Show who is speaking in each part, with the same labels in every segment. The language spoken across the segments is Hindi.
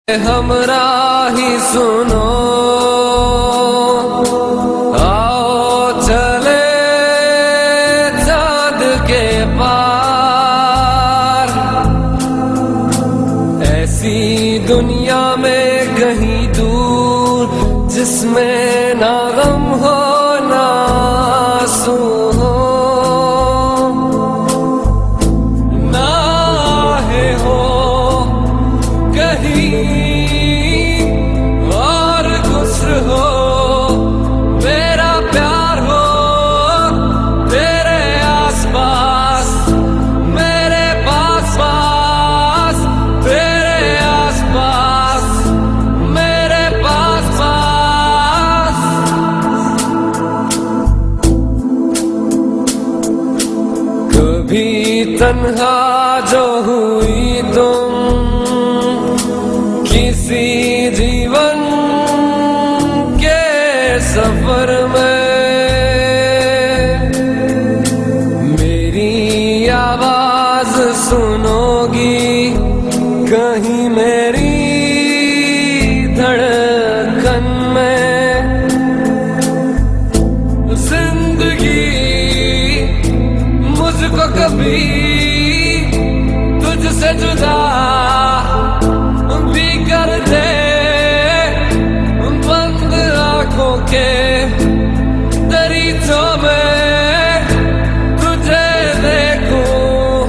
Speaker 1: हमराही सुनो, आओ चले चाँद के पार। ऐसी दुनिया में कहीं दूर जिसमें ना गम हो ना आंसू हो, ना है हो कहीं और कुछ हो। मेरा प्यार हो तेरे आसपास, मेरे पास पास, तेरे आसपास, मेरे पास पास। कभी तन्हा जो हुई तुम किसी जीवन के सफर में, मेरी आवाज सुनोगी कहीं मेरी धड़कन में। जिंदगी मुझको कभी तुझसे जुदा भी कर दे, बंद आंखों के दरीचों में तुझे देखूं,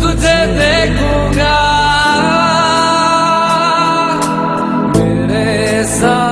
Speaker 1: तुझे देखूंगा मेरे साथ।